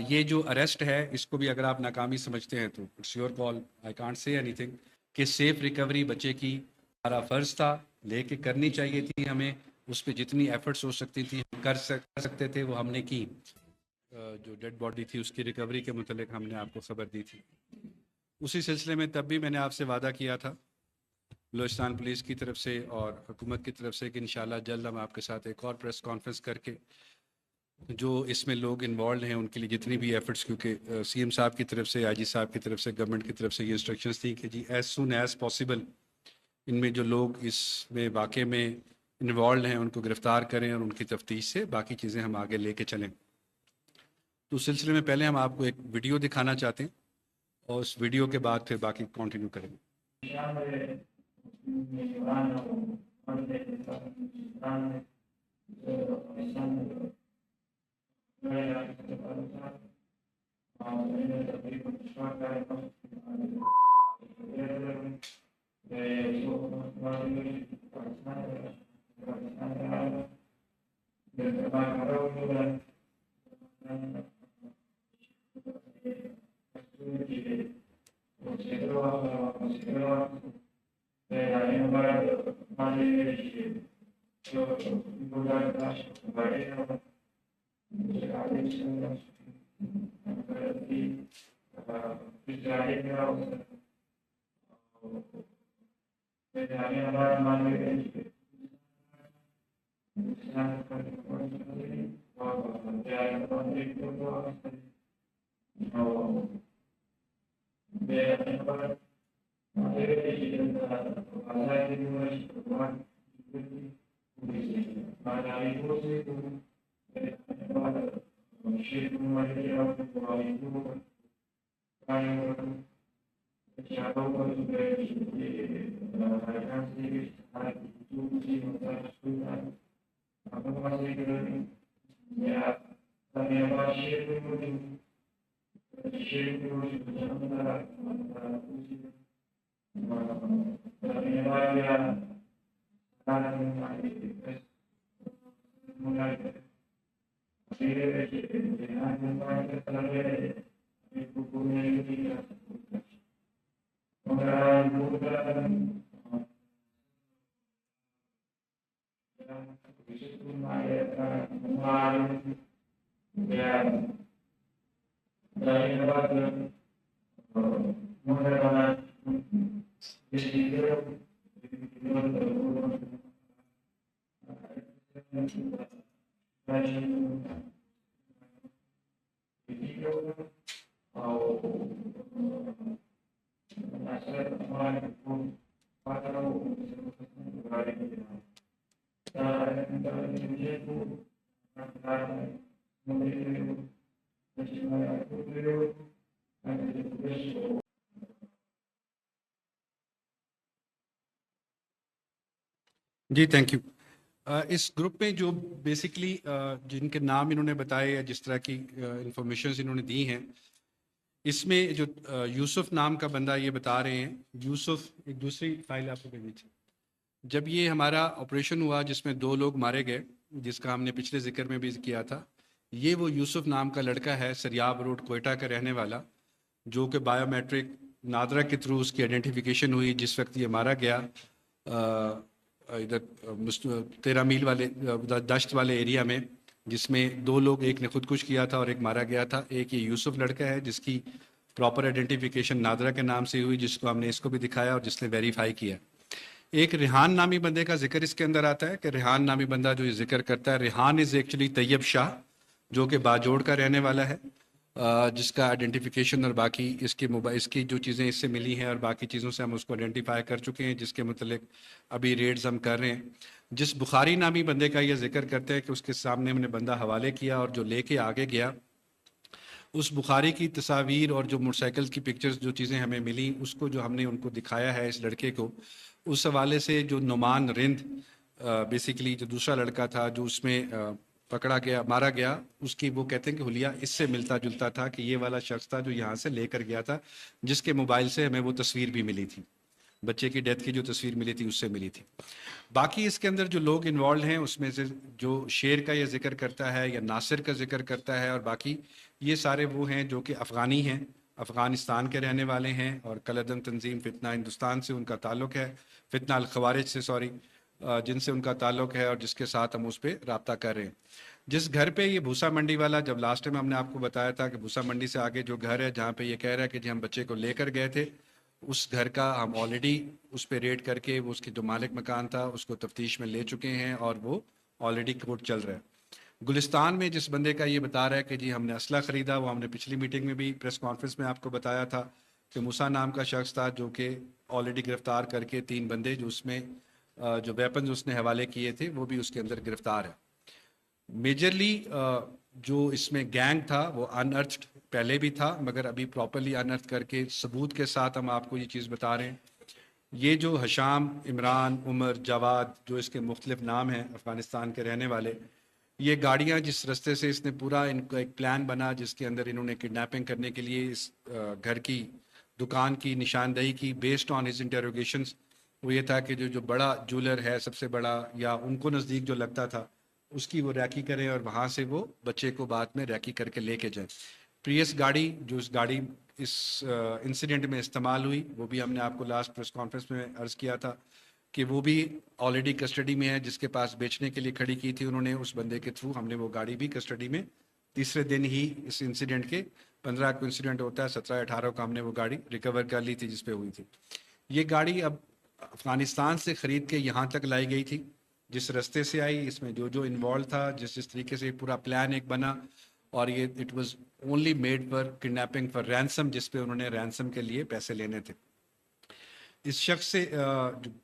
یہ جو اریسٹ ہے اس کو بھی اگر آپ ناکامی سمجھتے ہیں تو it's your call, I can't say اینی تھنگ، کہ سیف ریکوری بچے کی ہمارا فرض تھا، لے کے کرنی چاہیے تھی ہمیں، اس پہ جتنی ایفرٹس ہو سکتی تھی ہم کر سکتے تھے وہ ہم نے کی۔ جو ڈیڈ باڈی تھی اس کی ریکوری کے متعلق ہم نے آپ کو خبر دی تھی۔ اسی سلسلے میں تب بھی میں نے آپ سے وعدہ کیا تھا بلوچستان پولیس کی طرف سے اور حکومت کی طرف سے کہ انشاءاللہ جلد ہم آپ کے ساتھ ایک اور پریس کانفرنس کر کے جو اس میں لوگ انوالوڈ ہیں ان کے لیے جتنی بھی ایفرٹس، کیونکہ سی ایم صاحب کی طرف سے، آئی جی صاحب کی طرف سے، گورنمنٹ کی طرف سے یہ انسٹرکشنز تھیں کہ جی ایز سون ایز پاسبل ان میں جو لوگ اس میں واقعے میں انوالوڈ ہیں ان کو گرفتار کریں اور ان کی تفتیش سے باقی چیزیں ہم آگے لے کے چلیں۔ تو اس سلسلے میں پہلے ہم آپ کو ایک ویڈیو دکھانا چاہتے ہیں اور اس ویڈیو کے بعد پھر باقی کنٹینیو کریں گے۔ جی تھینک یو۔ اس گروپ میں جو بیسکلی جن کے نام انہوں نے بتائے یا جس طرح کی انفارمیشنز انہوں نے دی ہیں، اس میں جو یوسف نام کا بندہ یہ بتا رہے ہیں، یوسف، ایک دوسری فائل آپ کو بھیجی تھی، جب یہ ہمارا آپریشن ہوا جس میں 2 لوگ مارے گئے جس کا ہم نے پچھلے ذکر میں بھی کیا تھا، یہ وہ یوسف نام کا لڑکا ہے، سریاب روڈ کوئٹہ کا رہنے والا، جو کہ بایو میٹرک نادرا کے تھرو اس کی آئیڈینٹیفیکیشن ہوئی جس وقت یہ مارا گیا ادھر 13 میل والے دشت والے ایریا میں، جس میں 2 لوگ، ایک نے خودکش کیا تھا اور ایک مارا گیا تھا۔ ایک یہ یوسف لڑکا ہے جس کی پراپر آئیڈینٹیفیکیشن نادرا کے نام سے ہوئی، جس کو ہم نے اس کو بھی دکھایا اور جس نے ویریفائی کیا۔ ایک ریحان نامی بندے کا ذکر اس کے اندر آتا ہے کہ ریحان نامی بندہ جو یہ ذکر کرتا ہے، ریحان از ایکچولی طیب شاہ، جو کہ باجوڑ کا رہنے والا ہے، جس کا آئیڈینٹیفیکیشن اور باقی اس کی جو چیزیں اس سے ملی ہیں اور باقی چیزوں سے ہم اس کو آئیڈینٹیفائی کر چکے ہیں، جس کے متعلق ابھی ریڈز ہم کر رہے ہیں۔ جس بخاری نامی بندے کا یہ ذکر کرتے ہیں کہ اس کے سامنے ہم نے بندہ حوالے کیا اور جو لے کے آگے گیا، اس بخاری کی تصاویر اور جو موٹر سائیکل کی پکچرز جو چیزیں ہمیں ملی، اس کو جو ہم نے ان کو دکھایا ہے اس لڑکے کو، اس حوالے سے جو نعمان رند بیسیکلی جو دوسرا لڑکا تھا جو اس میں پکڑا گیا، مارا گیا، اس کی وہ کہتے ہیں کہ حلیہ اس سے ملتا جلتا تھا کہ یہ والا شخص تھا جو یہاں سے لے کر گیا تھا، جس کے موبائل سے ہمیں وہ تصویر بھی ملی تھی۔ بچے کی ڈیتھ کی جو تصویر ملی تھی اس سے ملی تھی. باقی اس کے اندر جو لوگ انوالوڈ ہیں اس میں سے جو شیر کا یہ ذکر کرتا ہے یا ناصر کا ذکر کرتا ہے اور باقی یہ سارے وہ ہیں جو کہ افغانی ہیں, افغانستان کے رہنے والے ہیں, اور کلعدم تنظیم فتنہ ہندوستان سے ان کا تعلق ہے, فتنہ الخوارج سے سوری, جن سے ان کا تعلق ہے اور جس کے ساتھ ہم اس پہ رابطہ کر رہے ہیں. جس گھر پہ یہ بھوسا منڈی والا, جب لاسٹ ٹائم ہم نے آپ کو بتایا تھا کہ بھوسا منڈی سے آگے جو گھر ہے جہاں پہ یہ کہہ رہا ہے کہ جی ہم بچے کو لے کر گئے تھے, اس گھر کا ہم آلریڈی اس پہ ریڈ کر کے وہ اس کی جو مالک مکان تھا اس کو تفتیش میں لے چکے ہیں اور وہ آلریڈی کورٹ چل رہا ہے. گلستان میں جس بندے کا یہ بتا رہا ہے کہ جی ہم نے اسلحہ خریدا, وہ ہم نے پچھلی میٹنگ میں بھی پریس کانفرنس میں آپ کو بتایا تھا کہ موسیٰ نام کا شخص تھا جو کہ آلریڈی گرفتار کر کے 3 بندے جو اس میں جو ویپنز اس نے حوالے کیے تھے وہ بھی اس کے اندر گرفتار ہے. میجرلی جو اس میں گینگ تھا وہ انرتھڈ پہلے بھی تھا مگر ابھی پراپرلی انرتھ کر کے ثبوت کے ساتھ ہم آپ کو یہ چیز بتا رہے ہیں. یہ جو حشام, عمران, عمر, جواد, جو اس کے مختلف نام ہیں افغانستان کے رہنے والے, یہ گاڑیاں جس رستے سے اس نے پورا ان کا ایک پلان بنا جس کے اندر انہوں نے کڈنیپنگ کرنے کے لیے اس گھر کی دکان کی نشاندہی کی بیسڈ آن ہز انٹروگیشنز, وہ یہ تھا کہ جو بڑا جولر ہے سب سے بڑا یا ان کو نزدیک جو لگتا تھا اس کی وہ ریکی کریں اور وہاں سے وہ بچے کو بعد میں ریکی کر کے لے کے جائیں. پریس گاڑی جو اس گاڑی اس انسیڈنٹ میں استعمال ہوئی وہ بھی ہم نے آپ کو لاسٹ پریس کانفرنس میں عرض کیا تھا کہ وہ بھی آلریڈی کسٹڈی میں ہے, جس کے پاس بیچنے کے لیے کھڑی کی تھی انہوں نے, اس بندے کے تھرو ہم نے وہ گاڑی بھی کسٹڈی میں تیسرے دن ہی اس انسیڈنٹ کے 15 کو انسیڈنٹ ہوتا ہے 17-18 کو ہم نے وہ گاڑی ریکور کر لی تھی جس پہ ہوئی تھی. یہ گاڑی اب افغانستان سے خرید کے یہاں تک لائی گئی تھی, جس رستے سے آئی اس میں جو انوالو تھا, جس طریقے سے پورا پلان ایک بنا, اور یہ it was only made for kidnapping for ransom, جس پہ انہوں نے رینسم کے لیے پیسے لینے تھے. اس شخص سے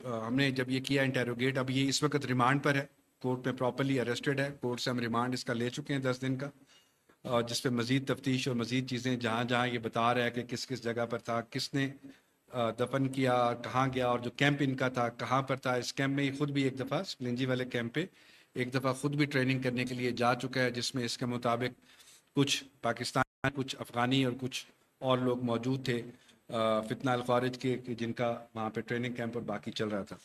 ہم نے جب یہ کیا انٹیروگیٹ, اب یہ اس وقت ریمانڈ پر ہے, کورٹ میں پراپرلی اریسٹڈ ہے, کورٹ سے ہم ریمانڈ اس کا لے چکے ہیں 10 دن کا, جس پہ مزید تفتیش اور مزید چیزیں جہاں جہاں یہ بتا رہا ہے کہ کس کس جگہ پر تھا, کس نے دفن کیا, کہاں گیا, اور جو کیمپ ان کا تھا کہاں پر تھا. اس کیمپ میں یہ خود بھی ایک دفعہ سپلنجی والے کیمپ پہ ایک دفعہ خود بھی ٹریننگ کرنے کے لیے جا چکا ہے, جس میں اس کے مطابق کچھ پاکستان, کچھ افغانی اور کچھ اور لوگ موجود تھے فتنہ الخوارج کے جن کا وہاں پہ ٹریننگ کیمپ اور باقی چل رہا تھا.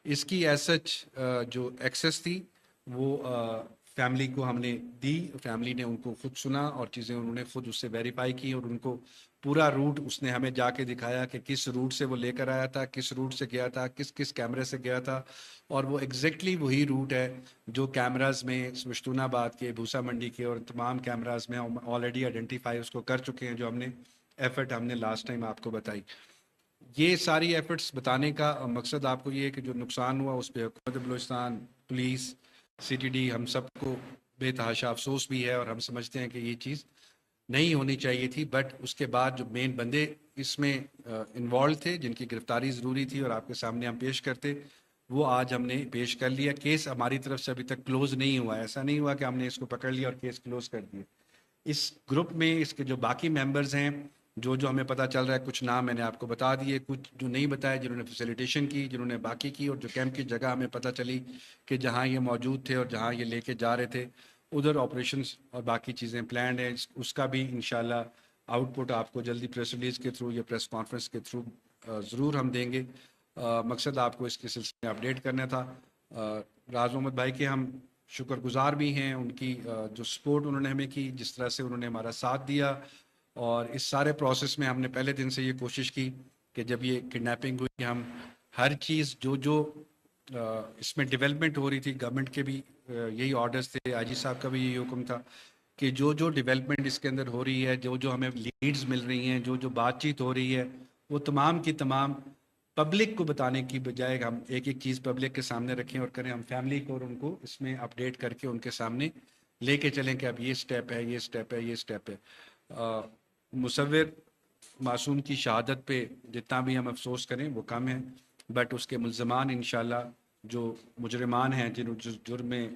اس کی ایز سچ جو ایکسیس تھی وہ فیملی کو ہم نے دی, فیملی نے ان کو خود سنا اور چیزیں انہوں نے خود اس سے ویریفائی کی, اور ان کو پورا روٹ اس نے ہمیں جا کے دکھایا کہ کس روٹ سے وہ لے کر آیا تھا, کس روٹ سے گیا تھا, کس کس کیمرے سے گیا تھا, اور وہ ایگزیکٹلی وہی روٹ ہے جو کیمراز میں مشتون آباد کے, بھوسا منڈی کے اور تمام کیمراز میں آلریڈی آئیڈینٹیفائی اس کو کر چکے ہیں, جو ہم نے ایفرٹ ہم نے لاسٹ ٹائم آپ کو بتائی. یہ ساری ایفرٹس بتانے کا مقصد آپ کو یہ ہے کہ جو نقصان ہوا اس پہ حکومت Balochistan, police, C T D, ہم سب کو بے تحاشا افسوس بھی ہے, اور ہم سمجھتے ہیں کہ یہ چیز نہیں ہونی چاہیے تھی. بٹ اس کے بعد جو مین بندے اس میں انوالو تھے جن کی گرفتاری ضروری تھی اور آپ کے سامنے ہم پیش کرتے, وہ آج ہم نے پیش کر لیا. کیس ہماری طرف سے ابھی تک کلوز نہیں ہوا, ایسا نہیں ہوا کہ ہم نے اس کو پکڑ لیا اور کیس کلوز کر دیا. اس گروپ میں اس کے جو باقی ممبرز ہیں جو ہمیں پتہ چل رہا ہے, کچھ نام میں نے آپ کو بتا دیے, کچھ جو نہیں بتائے جنہوں نے فیسیلیٹیشن کی, جنہوں نے باقی کی, اور جو کیمپ کی جگہ ہمیں پتہ چلی کہ جہاں یہ موجود تھے اور جہاں یہ لے کے جا رہے تھے ادھر آپریشنز اور باقی چیزیں پلانڈ ہیں. اس کا بھی انشاءاللہ آؤٹ پٹ آپ کو جلدی پریس ریلیز کے تھرو یا پریس کانفرنس کے تھرو ضرور ہم دیں گے. مقصد آپ کو اس کے سلسلے میں اپڈیٹ کرنا تھا. راز محمد بھائی کے ہم شکر گزار بھی ہیں, ان کی جو سپورٹ انہوں نے ہمیں کی, جس طرح سے انہوں نے ہمارا ساتھ دیا, اور اس سارے پروسیس میں ہم نے پہلے دن سے یہ کوشش کی کہ جب یہ کڈنیپنگ ہوئی ہم ہر چیز جو اس میں ڈیولپمنٹ ہو رہی تھی, گورنمنٹ کے بھی یہی آرڈرز تھے, آئی جی صاحب کا بھی یہی حکم تھا کہ جو ڈیولپمنٹ اس کے اندر ہو رہی ہے, جو ہمیں لیڈز مل رہی ہیں, جو بات چیت ہو رہی ہے, وہ تمام کی تمام پبلک کو بتانے کی بجائے ہم ایک ایک چیز پبلک کے سامنے رکھیں اور کریں. ہم فیملی کو اور ان کو اس میں اپڈیٹ کر کے ان کے سامنے لے کے چلیں کہ اب یہ سٹیپ ہے, یہ سٹیپ ہے, یہ سٹیپ ہے. مصور معصوم کی شہادت پہ جتنا بھی ہم افسوس کریں وہ کم ہے, بٹ اس کے ملزمان انشاءاللہ جو مجرمان ہیں جن جرم میں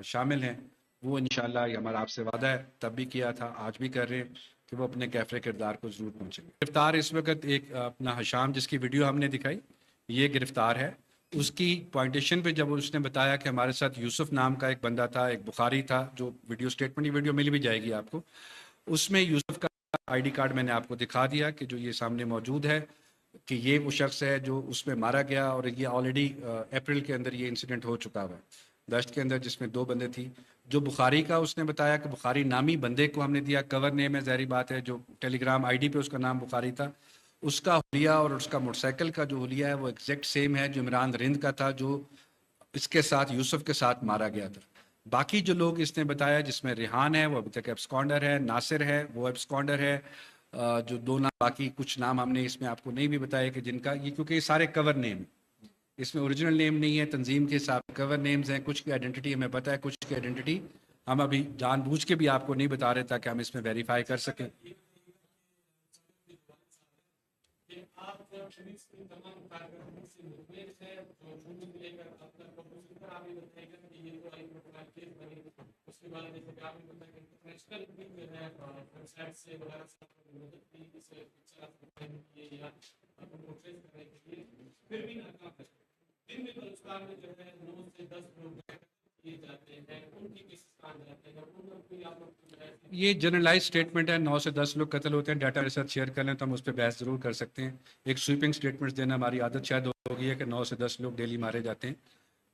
شامل ہیں وہ انشاءاللہ یہ ہمارا آپ سے وعدہ ہے, تب بھی کیا تھا, آج بھی کر رہے ہیں کہ وہ اپنے کیفر کردار کو ضرور پہنچیں گے. گرفتار اس وقت ایک اپنا حشام جس کی ویڈیو ہم نے دکھائی, یہ گرفتار ہے. اس کی پوائنٹیشن پہ جب اس نے بتایا کہ ہمارے ساتھ یوسف نام کا ایک بندہ تھا, ایک بخاری تھا, جو ویڈیو اسٹیٹمنٹ, ویڈیو مل بھی جائے گی آپ کو, اس میں یوسف کا آئی ڈی کارڈ میں نے آپ کو دکھا دیا کہ جو یہ سامنے موجود ہے. کہ یہ وہ شخص ہے جو اس میں مارا گیا، اور یہ آلریڈی اپریل کے اندر یہ انسیڈنٹ ہو چکا ہوا ہے دشت کے اندر، جس میں 2 بندے تھی. جو بخاری کا اس نے بتایا کہ بخاری نامی بندے کو ہم نے دیا، کور نیم ہے ظاہری بات ہے، جو ٹیلی گرام آئی ڈی پہ اس کا نام بخاری تھا. اس کا حلیہ اور اس کا موٹر سائیکل کا جو حلیہ ہے وہ ایگزیکٹ سیم ہے جو عمران رند کا تھا، جو اس کے ساتھ یوسف کے ساتھ مارا گیا تھا. باقی جو لوگ اس نے بتایا، جس میں ریحان ہے وہ ابھی تک ایبسکانڈر ہے، ناصر ہے وہ ایبسکانڈر ہے، جو 2 نام باقی کچھ نام ہم نے اس میں آپ کو نہیں بھی بتایا کہ جن کا یہ، کیونکہ یہ سارے کور نیم، اس میں اوریجنل نیم نہیں ہے، تنظیم کے حساب کور نیمز ہیں. کچھ کی آئیڈینٹی ہمیں پتہ ہے، کچھ کی آئیڈینٹی ہم ابھی جان بوجھ کے بھی آپ کو نہیں بتا رہے تاکہ ہم اس میں ویریفائی کر سکیں. یہ جنرلائز اسٹیٹمنٹ ہے، 9 سے 10 لوگ قتل ہوتے ہیں. ڈیٹا کے ساتھ شیئر کر لیں تو ہم اس پہ بحث ضرور کر سکتے ہیں. ایک سویپنگ اسٹیٹمنٹ دینا ہماری عادت شاید ہو گئی ہے کہ 9 سے 10 لوگ ڈیلی مارے جاتے ہیں.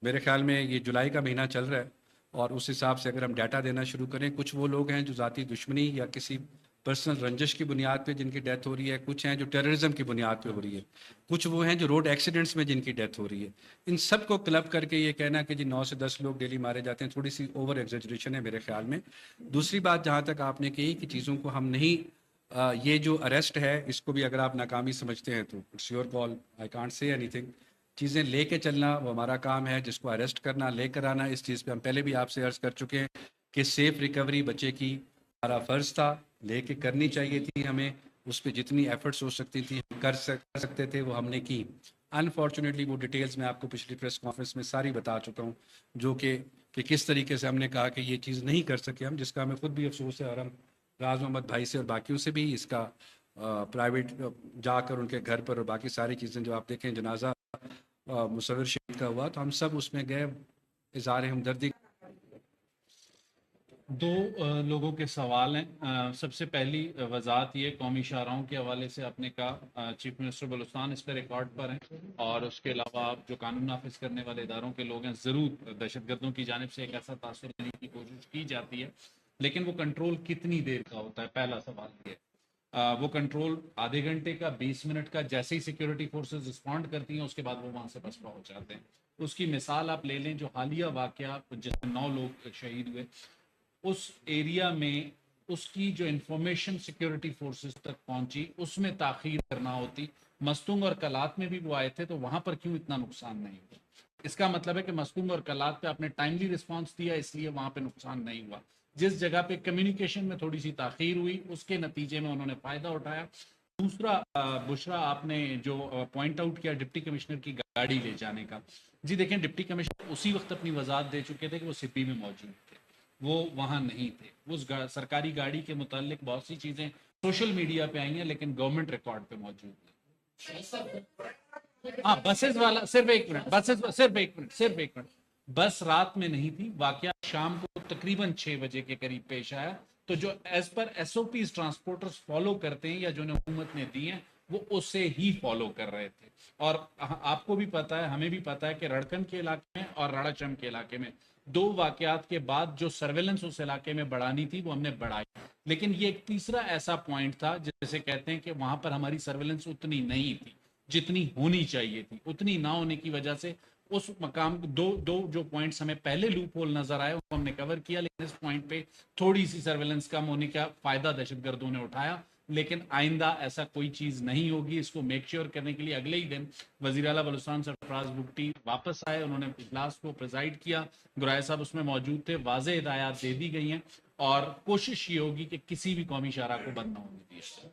میرے خیال میں یہ جولائی کا مہینہ چل رہا ہے، اور اس حساب سے اگر ہم ڈیٹا دینا شروع کریں، کچھ وہ لوگ ہیں جو ذاتی دشمنی یا کسی پرسنل رنجش کی بنیاد پہ جن کی ڈیتھ ہو رہی ہے، کچھ ہیں جو ٹیررزم کی بنیاد پہ ہو رہی ہے، کچھ وہ ہیں جو روڈ ایکسیڈنٹس میں جن کی ڈیتھ ہو رہی ہے. ان سب کو کلب کر کے یہ کہنا کہ جی 9 سے 10 لوگ ڈیلی مارے جاتے ہیں، تھوڑی سی اوور ایگزیجریشن ہے میرے خیال میں. دوسری بات جہاں تک آپ نے کہی کہ چیزوں کو ہم نہیں یہ جو اریسٹ ہے اس کو بھی اگر آپ ناکامی سمجھتے ہیں تو it's your call, I can't say اینی تھنگ. چیزیں لے کے چلنا وہ ہمارا کام ہے، جس کو اریسٹ کرنا، لے کر آنا، اس چیز پہ ہم پہلے بھی آپ سے عرض کر چکے ہیں کہ سیف ریکوری بچے کی ہمارا فرض تھا، لے کے کرنی چاہیے تھی ہمیں. اس پہ جتنی ایفرٹس ہو سکتی تھی کر سکتے تھے وہ ہم نے کی. انفارچونیٹلی وہ ڈیٹیلز میں آپ کو پچھلی پریس کانفرنس میں ساری بتا چکا ہوں، جو کہ کس طریقے سے ہم نے کہا کہ یہ چیز نہیں کر سکے ہم، جس کا ہمیں خود بھی افسوس ہے، اور ہم راز محمد بھائی سے اور باقیوں سے بھی اس کا پرائیویٹ جا کر ان کے گھر پر، اور باقی ساری چیزیں جو آپ دیکھیں جنازہ مصور شہید کا ہوا تو ہم سب اس میں گئے، اظہار ہمدردی. 2 لوگوں کے سوال ہیں. سب سے پہلی وضاحت یہ قومی شاہراہوں کے حوالے سے آپ نے کہا چیف منسٹر بلوچستان اس پہ ریکارڈ پر ہیں، اور اس کے علاوہ آپ جو قانون نافذ کرنے والے اداروں کے لوگ ہیں، ضرور دہشت گردوں کی جانب سے ایک ایسا تاثر دینے کی کوشش کی جاتی ہے، لیکن وہ کنٹرول کتنی دیر کا ہوتا ہے؟ پہلا سوال یہ ہے. وہ کنٹرول آدھے گھنٹے کا، 20 منٹ کا، جیسے ہی سیکیورٹی فورسز رسپونڈ کرتی ہیں اس کے بعد وہ وہاں سے بسپا ہو جاتے ہیں. اس کی مثال آپ لے لیں جو حالیہ واقعہ جس میں 9 لوگ شہید ہوئے، اس ایریا میں اس کی جو انفارمیشن سیکیورٹی فورسز تک پہنچی اس میں تاخیر کرنا ہوتی. مستونگ اور کلات میں بھی وہ آئے تھے تو وہاں پر کیوں اتنا نقصان نہیں ہوا؟ اس کا مطلب ہے کہ مستونگ اور کلات پہ آپ نے ٹائملی رسپانس دیا، اس لیے وہاں پہ نقصان نہیں ہوا. جس جگہ پہ کمیونیکیشن میں تھوڑی سی تاخیر ہوئی اس کے نتیجے میں انہوں نے فائدہ اٹھایا. دوسرا بشرا آپ نے جو پوائنٹ آؤٹ کیا ڈپٹی کمشنر کی گاڑی لے جانے کا، جی دیکھیں ڈپٹی کمشنر اسی وقت اپنی وضاحت دے چکے تھے کہ وہ سپی میں موجود تھے، وہ وہاں نہیں تھے. اس سرکاری گاڑی کے متعلق بہت سی چیزیں سوشل میڈیا پہ آئی ہیں لیکن گورنمنٹ ریکارڈ پہ موجود نہیں. ہاں بسز والا صرف ایک منٹ، بسز صرف ایک منٹ. بس رات میں نہیں تھی، واقعہ شام کو تقریباً 6 بجے کے قریب پیش آیا. تو جو as per S O Ps transporters follow کرتے ہیں یا جو حکومت نے دی ہیں وہ اسے ہی فالو کر رہے تھے. اور آپ کو بھی پتا ہے، ہمیں بھی پتا ہے کہ رڑکن کے علاقے میں اور راڑا چم کے علاقے میں 2 واقعات کے بعد جو سرویلنس اس علاقے میں بڑھانی تھی وہ ہم نے بڑھائی. لیکن یہ ایک تیسرا ایسا پوائنٹ تھا جیسے کہتے ہیں کہ وہاں پر ہماری سرویلنس اتنی نہیں تھی جتنی ہونی چاہیے تھی. اتنی نہ ہونے کی وجہ سے اس مقام دو جو پوائنٹس ہمیں پہلے لوپ ہول نظر آئے وہ ہم نے کور کیا، لیکن اس پوائنٹ پہ تھوڑی سی سرویلنس کم ہونے کا فائدہ دہشت گردوں نے اٹھایا. لیکن آئندہ ایسا کوئی چیز نہیں ہوگی. اس کو میک شیور کرنے کے لیے اگلے ہی دن وزیر اعلیٰ بلوچستان سرفراز بگٹی واپس آئے، انہوں نے اجلاس کو پریزائڈ کیا، گرائے صاحب اس میں موجود تھے، واضح ہدایات دے دی گئی ہیں اور کوشش یہ ہوگی کہ کسی بھی قومی شاہراہ کو بند نہ ہونے دیا جائے.